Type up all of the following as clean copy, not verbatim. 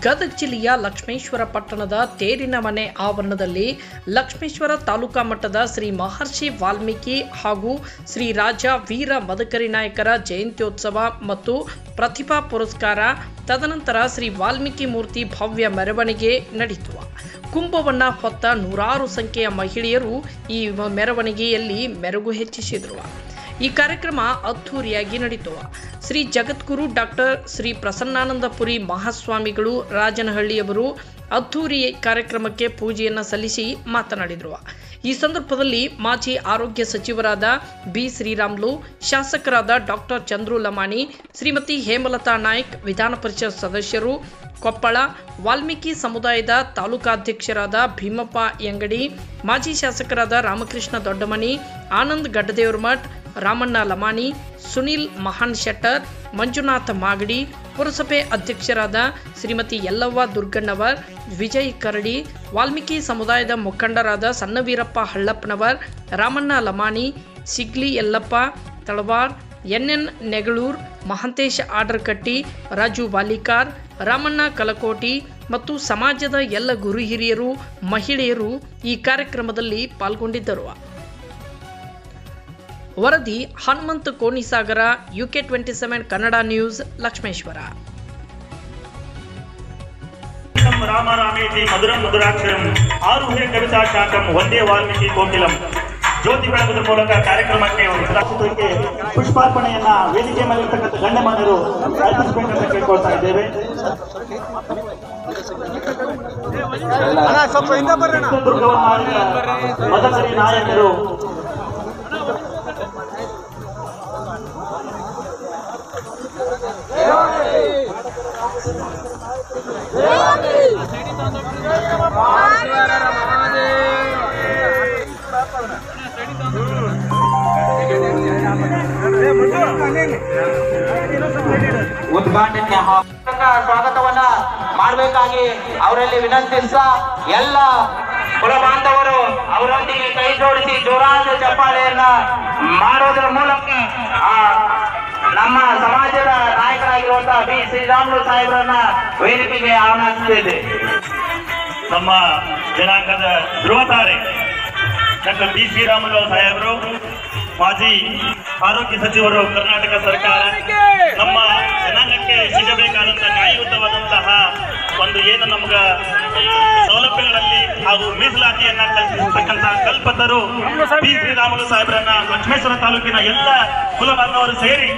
ಗದಗ ಜಿಲ್ಲೆಯ ಲಕ್ಷ್ಮೇಶ್ವರ ಪಟ್ಟಣದ ತೇರಿನ ಮನೆ ಆವರಣದಲ್ಲಿ ಲಕ್ಷ್ಮೇಶ್ವರ ತಾಲೂಕಾ ಮಟ್ಟದ ಶ್ರೀ ಮಹರ್ಷಿ ವಾಲ್ಮೀಕಿ ಹಾಗೂ ಶ್ರೀ ರಾಜ ವೀರ ಮದಕರಿ ನಾಯಕರ ಜಯಂತ್ಯೋತ್ಸವ ಮತ್ತು ಪ್ರತಿಭಾ ಪುರಸ್ಕಾರ ತದನಂತರ ಶ್ರೀ ವಾಲ್ಮೀಕಿ ಮೂರ್ತಿ ಭವ್ಯ ಮೆರವಣಿಗೆ ನಡೆಯಿತು. ಕುಂಭವನ್ನ ಹೊತ್ತ ನೂರಾರು ಸಂಖ್ಯೆಯ ಮಹಿಳೆಯರು ಈ ಮೆರವಣಿಗೆಯಲ್ಲಿ ಮೆರುಗು ಹೆಚ್ಚಿಸಿದರು. ಈ ಕಾರ್ಯಕ್ರಮ ಅದ್ಧೂರಿಯಾಗಿ ನಡೆಯಿತು. ಶ್ರೀ ಜಗದ್ಗುರು ಡಾಕ್ಟರ್ ಶ್ರೀ ಪ್ರಸನ್ನಾನಂದಪುರಿ ಮಹಾಸ್ವಾಮಿಗಳು ರಾಜನಹಳ್ಳಿಯವರು ಅದ್ಧೂರಿ ಕಾರ್ಯಕ್ರಮಕ್ಕೆ ಪೂಜೆಯನ್ನು ಸಲ್ಲಿಸಿ ಮಾತನಾಡಿದರು. ಈ ಸಂದರ್ಭದಲ್ಲಿ ಮಾಜಿ ಆರೋಗ್ಯ ಸಚಿವರಾದ ಬಿ ಶ್ರೀರಾಮ್ಲು, ಶಾಸಕರಾದ ಡಾಕ್ಟರ್ ಚಂದ್ರು ಲಮಾಣಿ, ಶ್ರೀಮತಿ ಹೇಮಲತಾ ನಾಯ್ಕ್, ವಿಧಾನ ಪರಿಷತ್ ಸದಸ್ಯರು, ಕೊಪ್ಪಳ ವಾಲ್ಮೀಕಿ ಸಮುದಾಯದ ತಾಲೂಕಾಧ್ಯಕ್ಷರಾದ ಭೀಮಪ್ಪ ಯಂಗಡಿ, ಮಾಜಿ ಶಾಸಕರಾದ ರಾಮಕೃಷ್ಣ ದೊಡ್ಡಮನಿ, ಆನಂದ್ ಗಡ್ಡದೇವರಮಠ್, ರಾಮಣ್ಣ ಲಮಾಣಿ, ಸುನಿಲ್ ಮಹಾನ್ ಶೆಟ್ಟರ್, ಮಂಜುನಾಥ ಮಾಗಡಿ, ಪುರಸಭೆ ಅಧ್ಯಕ್ಷರಾದ ಶ್ರೀಮತಿ ಯಲ್ಲವ್ವ ದುರ್ಗಣ್ಣವರ್, ವಿಜಯ್ ಕರಡಿ, ವಾಲ್ಮೀಕಿ ಸಮುದಾಯದ ಮುಖಂಡರಾದ ಸಣ್ಣವೀರಪ್ಪ ಹಳ್ಳಪ್ಪನವರ್, ರಾಮಣ್ಣ ಲಮಾಣಿ, ಸಿಗ್ಲಿ ಯಲ್ಲಪ್ಪ ತಳವಾರ್, ಎನ್ಎನ್ ನೆಗಳೂರ್, ಮಹಂತೇಶ್ ಆಡರ್ಕಟ್ಟಿ, ರಾಜು ವಾಲಿಕಾರ್, ರಾಮಣ್ಣ ಕಲಕೋಟಿ ಮತ್ತು ಸಮಾಜದ ಎಲ್ಲ ಗುರು ಹಿರಿಯರು, ಮಹಿಳೆಯರು ಈ ಕಾರ್ಯಕ್ರಮದಲ್ಲಿ ಪಾಲ್ಗೊಂಡಿದ್ದರು. ವರದಿ ಹನುಮಂತ ಕೋಣಿಸಾಗರ, UK27 ಕನ್ನಡ ನ್ಯೂಸ್, ಲಕ್ಷ್ಮೇಶ್ವರ. ರಾಮರಾಮೇತಿ ಮಧುರಂ ಮಧುರಾಕ್ಷರಂ ಆರುಹೇ ಕವಿತಾ ಶಾಖಂ ವಂದೇ ವಾಲ್ಮೀಕಿ ಕೋಕಿಲಂ. ಜ್ಯೋತಿ ಬೆಳಗುವುದರ ಮೂಲಕ ಕಾರ್ಯಕ್ರಮಕ್ಕೆ ಪುಷ್ಪಾರ್ಪಣೆಯನ್ನ ವೇದಿಕೆ ಮೇಲಿರ್ತಕ್ಕಂಥ ಗಣ್ಯಮಾನ್ಯರು ಅರ್ಪಿಸಬೇಕಂತ ಕೇಳ್ಕೊಳ್ತಾ ಇದ್ದೇವೆ. ಮದಕರಿ ನಾಯಕರು ಉದ್ಘಾಟನೆ ಸ್ವಾಗತವನ್ನ ಮಾಡಬೇಕಾಗಿ ಅವರಲ್ಲಿ ವಿನಂತಿಸ್ತಾ ಎಲ್ಲ ಕುಲ ಬಾಂಧವರು ಅವರೊಂದಿಗೆ ಕೈ ಜೋಡಿಸಿ ಜೋರಾದ ಚಪ್ಪಾಳೆಯನ್ನ ಮಾಡೋದರ ಮೂಲಕ ನಮ್ಮ ಸಮಾಜದ ನಾಯಕರಾಗಿರುವಂತಹ ಬಿ ಶ್ರೀರಾಮುಲು ಸಾಹೇಬರನ್ನ ವೇದಿಕೆಗೆ ಆಹ್ವಾನಿಸುತ್ತಿದೆ. ನಮ್ಮ ಜನಾಂಗದ ಧ್ರುವತಾರೆ ಡಾಕ್ಟರ್ ಬಿ ಶ್ರೀರಾಮುಲು ಸಾಹೇಬರು, ಮಾಜಿ ಆರೋಗ್ಯ ಸಚಿವರು, ಕರ್ನಾಟಕ ಸರ್ಕಾರ ನಮ್ಮ ಜನಾಂಗಕ್ಕೆ ಸಿಗಬೇಕಾದಂತ ನ್ಯಾಯಯುತವಾದಂತಹ ಒಂದು ಏನು ನಮ್ಗ ಸೌಲಭ್ಯಗಳಲ್ಲಿ ಹಾಗೂ ಮೀಸಲಾತಿಯನ್ನ ಕಲ್ಪಿಸತಕ್ಕಂತಹ ಕಲ್ಪತರು ಬಿ ಶ್ರೀರಾಮುಲು ಸಾಹೇಬರನ್ನ ಲಕ್ಷ್ಮೇಶ್ವರ ತಾಲೂಕಿನ ಎಲ್ಲ ಕುಲ ಬಾಂಧವರು ಸೇರಿ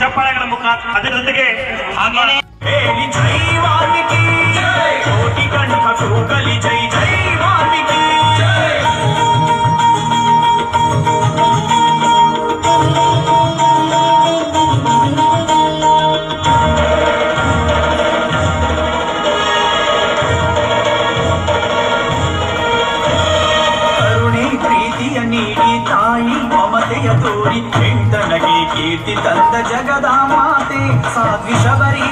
ಚಪ್ಪಾಳೆಗಳ ಮುಖಾಂತರ ಅದರ ಜೊತೆಗೆ ತೋರಿ ಹೆಂಡನಗೆ ಕೀರ್ತಿ ತಂದ ಜಗದ ಮಾತೆ ಸಾಧ್ವಿ ಶಬರಿ